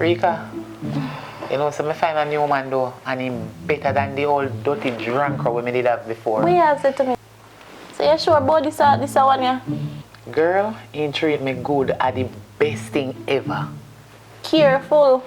Rika, you know, so I find a new man though, and him better than the old dirty drunk we did have before. What you have said to me? So you sure about this one, yeah? Girl, he treat me good at the best thing ever. Careful.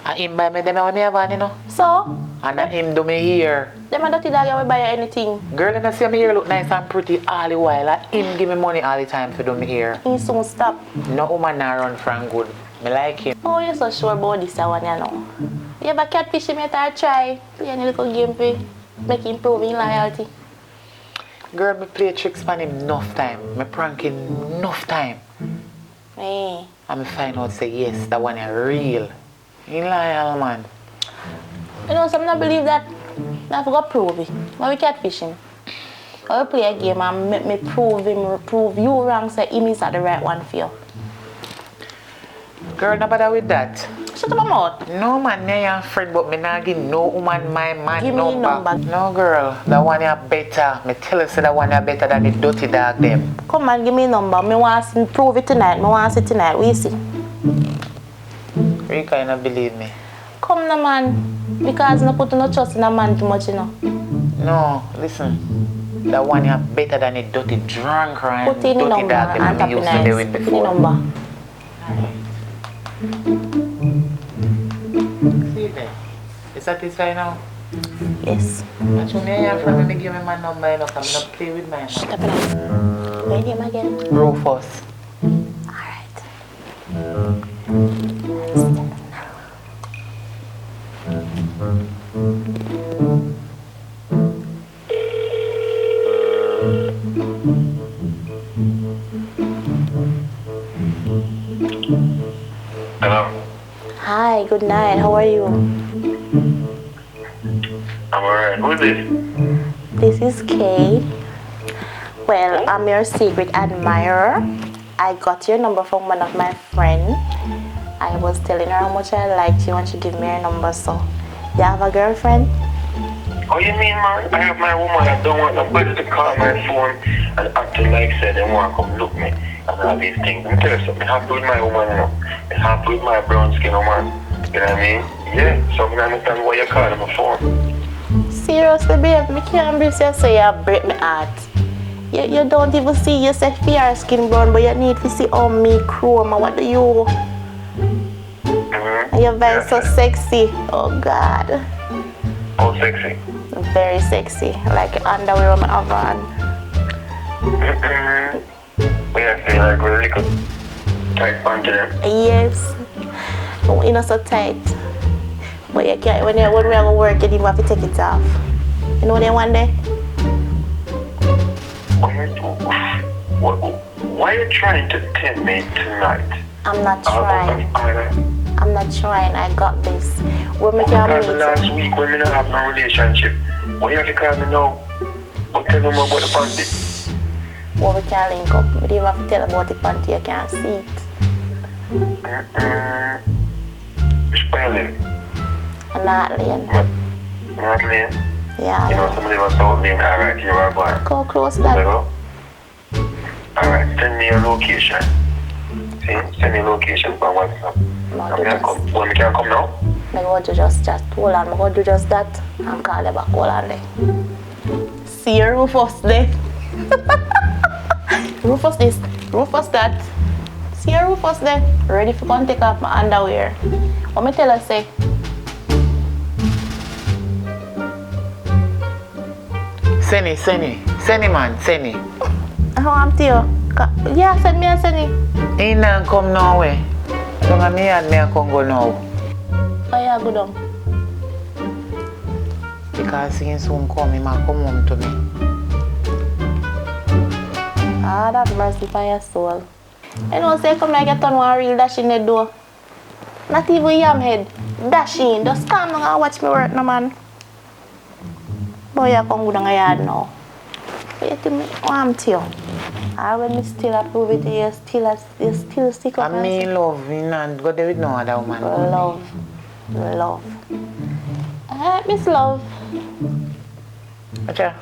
And him buy me them when me have on, you know. So? And him do me hair. Them a dirty dog will buy you anything. Girl, you know, see me hair look nice and pretty all the while. And him give me money all the time to do me hair. He soon stop. No woman now run from good. Me like him. Oh, you're so sure about this one, you know. You ever catfish him yet or try? Play any little game for make him prove his loyalty. Girl, me play tricks on him enough time. Me prank him enough time. Hey. And me find out say yes, that one is real. He loyal, man. You know, some not believe that. I forgot prove it. When we catfish him, I will play a game and make me prove you wrong, say him is the right one for you. Girl, no bother with that. Shut up my mouth. No man, me and friend, but me not give no woman my man give number. Me number. No girl, that one is better. Me tell you say that one is better than the dirty dog them. Come on, give me number. Me want to prove it tonight. Me want to see tonight. What you see? Rika, you not believe me. Come no man. Because no put no trust in a man too much, you know. No, listen. That one is better than the dirty drunk and put in dirty number dog them and we used to do with put in before. number. See there. You satisfied now? Yes. That's when me and friend me give me my number, you know, I'm not play with my Shut man. up now. What's your name again? Rufus. Alright. Hello. Hi, good night. How are you? I'm alright. Who is this? This is Kate. Well, I'm your secret admirer. I got your number from one of my friends. I was telling her how much I liked you and she gave me her number. So, you have a girlfriend? Oh, you mean, man? I have my woman. I don't want nobody to call my phone and act like said they want to come look me and all these things. Let me tell you something. I'm happy with my woman, you know. I'm happy with my brown skin woman. You know what I mean? Yeah. So I understand why you call my phone. Seriously, babe, I can't believe you say you break my heart. You don't even see yourself for your skin brown, but you need to see how me chrome. What do you? Mm-hmm. You're very so sexy. Oh God. Oh, sexy. Very sexy. Like underwear on my oven. Mm-hmm. Yeah, I feel like we're little tight bunch of them. Yes. Oh, you're not so tight. But you can't, when we are going to work, you don't have to take it off. You know what I want there? Why are you trying to tempt me tonight? I'm not trying. I'm not trying. I got this. When we can meet. Last week when we don't have no relationship, why you have to call me now? But tell me more about the panty. Well, we can link up. We don't even have to tell about the panty. You can't see it. Which lane? I'm not laying. Not lane? Yeah. You know somebody was out lane. Alright, you are born. Go close that. Alright, send me your location. See? Send me location for WhatsApp. When we can come now? I go to just hold on. I go do just that and call you back. Hold on there. See Rufus there. Rufus this. Rufus that. See Rufus there. Ready for come take off my underwear. What me tell her say? Send man. How I'm to you? Yeah, send me a send it. He not come now way. Don't me and me come go now. Why you go down? Because he soon come, he might come home to me. Ah, that mercy for your soul. You know, say come like you turn one real dash in the door. Not even yam head. Dash in. Just come down and watch me work, no man. Boy, you come go down the yard now. But you think me, I'm to you. And when me still approve it, you still stick up. I mean love, you know, go there with no other woman. Love. Miss Love. Gotcha.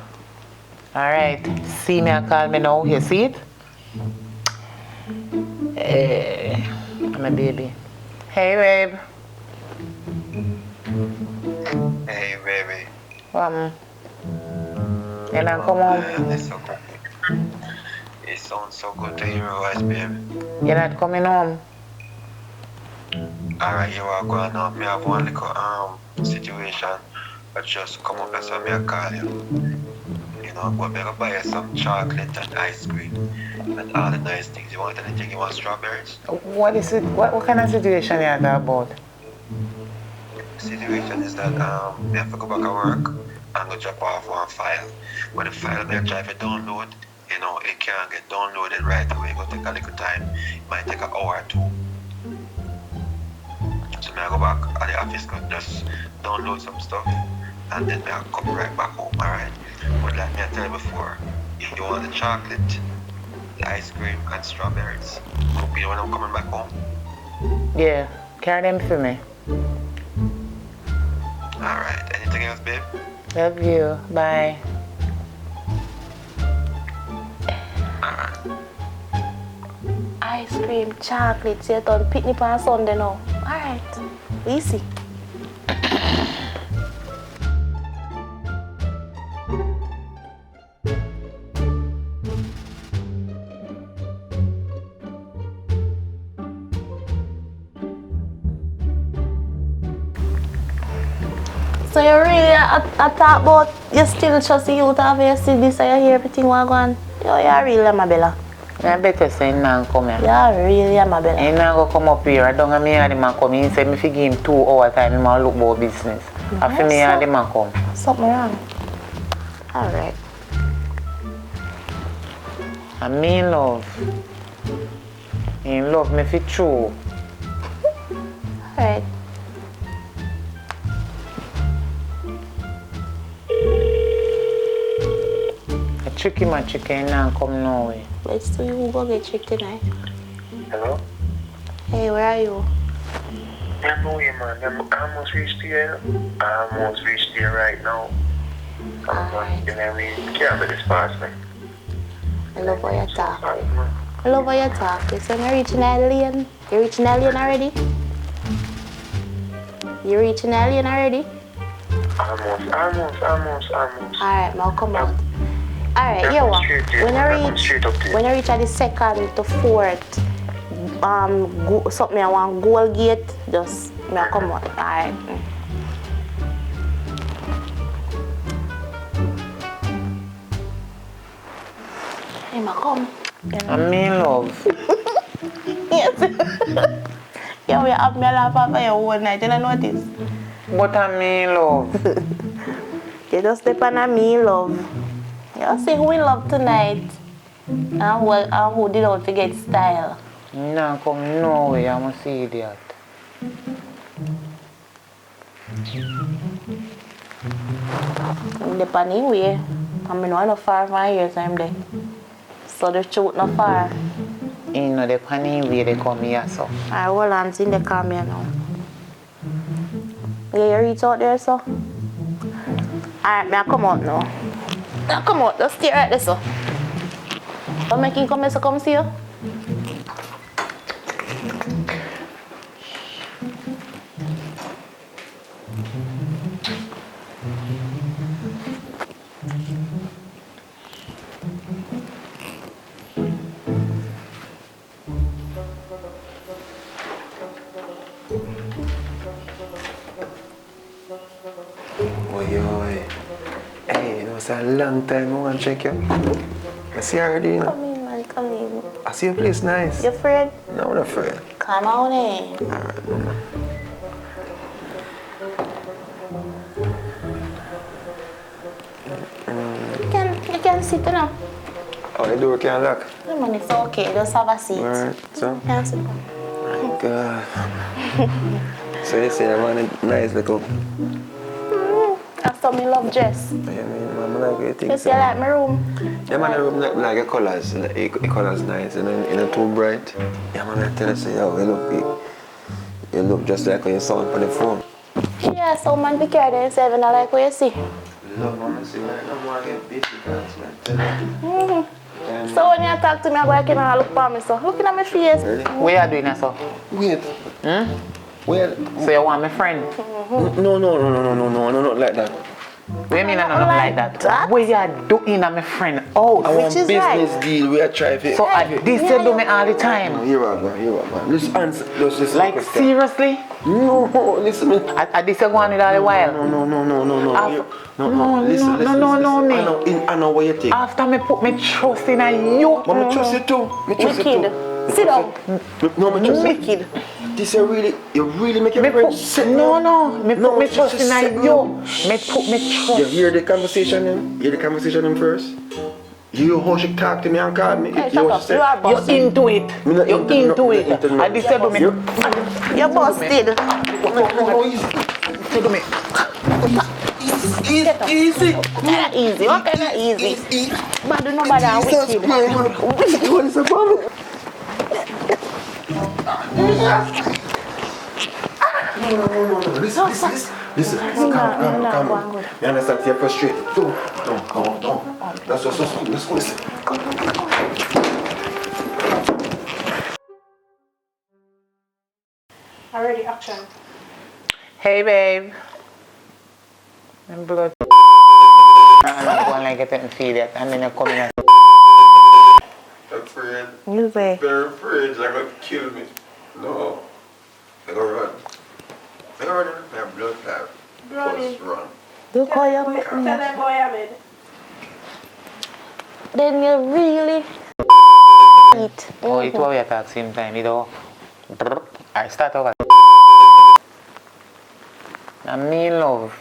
Alright, see me and call me now, you see it? I'm a baby. Hey babe. You not come home? It's so good. It sounds so good to hear your voice, babe. You're not coming home? Alright, you are going up. Me have one little situation. But just come up and so me I call you. You know, but me gonna buy you some chocolate and ice cream and all the nice things. You want anything? You want strawberries? What is it? What kind of situation you are talking about? Situation is that me have to go back to work and go drop off one file. When the file me try to download, you know, it can't get downloaded right away. It will take a little time. It might take an hour or two. So me I go back at the office, go just download some stuff, and then I come right back home, alright? But like me I tell you before, if you want the chocolate, the ice cream, and strawberries, you know when I'm coming back home? Yeah, carry them for me. Alright, anything else, babe? Love you. Bye. Alright. Ice cream, chocolate, you done picnic on Sunday now. Alright, easy. So you really I talk about you still trust the youth of you see this and you hear everything what go on. You really my bella. I better say you not come here. You really my bella. You not go come up here. I don't have me and the man come. He said me fi give him 2 hours time. He man look about business. After me and the man come. Something wrong. Alright. I mean love. He love me fi true. Alright. I trick him and trick him and come no way. Let's see who go get tricked tonight. Hello? Hey, where are you? I know you, man. I'm almost reached there. I almost reached there right now. Alright. You know what I mean? Can't be this fast, man. I love how you talk. Sorry, man. I love how you talk. You say you're reaching alien. You reaching alien already? You reaching alien already? Almost. Alright, now come out. Alright, you what? When I reach at the second to fourth, something I want goal gate, just me I come out. Alright. Hey, ma come. I mean love. Yes. Yeah, we have me laugh over your whole night. You don't notice? But I mean love. You just step on a me, love. You see who in love tonight. And who did not forget style. You not come no way. I must see that. I'm the anyway. I mean, I'm not far from here, so I'm there. So the truth not far. You know the panny way they come here so. I hold on in the car here now. Yeah, you reach out there, so. Alright, may I come out now. Now come out, just stay right there, so. Don't make him come here, so come see you. Oy. Hey, it was a long time I want to check you. I see you already, you know. Come in, man, come in. I see your place nice. You afraid? No, I'm not afraid. Come on in. Alright, mama. You can sit down. Oh, the door can't lock. No, man, it's okay. Just have a seat. Alright, so. You can sit down. My God. So you say I'm on a nice little. That's how me love dress. I mean, mama like you think You see, I like my room. Yeah, man, the room like the colors. The colors nice and then too bright. Yeah, man, I tell you, say, yo, you look just like when you saw it on the phone. Yeah, so man, be careful yourself and I like what you see. Look, mama, see, man, I don't want to get busy, guys, man. So when you talk to me, I go back and look for me, so looking at my face. Really? What you doing now so? Wait. Hmm? Well, So you want my friend? no, not like that. What do you mean I don't like that? that? What you doing at my friend house? I want is business right. deal. We are trying to. So this you do me all the time. Here I go, here I go. Just answer, just listen. Like question. seriously? No, listen me. I this you go on with all the while. No. No, Listen, me. I know what you think. After me put me trust in you. But me trust you too. Me trust you too. Wicked. Sit down. No, me trust you. Wicked. This you really make your Me friend put, sit no, me No, put me just trust in sit you. down. Me put me trust. You hear the conversation then? Hear the conversation then first? You how she talk to me and call me? Hey, You how shut she up. You are say? busted. You're into it. Me not You're into it. no. I this you do me. You're busted. No, easy. You do me. Easy. Kinda easy. What kind of easy? But do nobody Jesus wicked. Christ. What is the problem? No. Listen. Calm. You understand? You're frustrated. Don't. Calm down. Let's go. Listen. Already action. Hey babe. I'm blood. I'm going like get and feel it and then you come in. Afraid. You say. They're afraid they're gonna kill me. No. They're gonna run. My blood clot. Just run. Do call your Tell them boy Ahmed. Then you really eat. Oh, it was at the same time, you know. I start over. I'm me in love.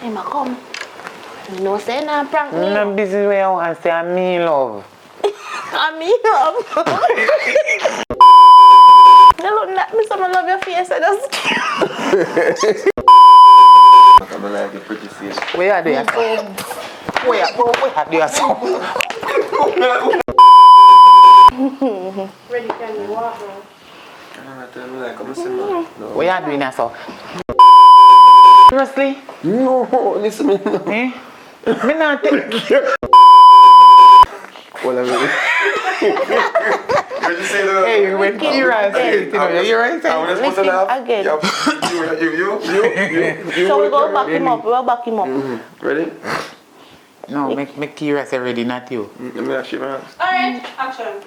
Hey, ma come. No say nah prank me. No business way I want to say I'm me in love. I'm me up. You look at me, so I love your face. I just. I'm gonna like your pretty face. Where are they? Where are they? Ready, can you walk now? What you doing now, so? Seriously? No, listen me. No. Eh? Me not take. Well, I mean. You just say that. Hey, when Kira says it, you know, you're right. I was supposed to laugh. Again. You. So we go back him up. We'll back him up. Ready? No, make Kira say ready, not you. Let me ask you, man. Alright, action.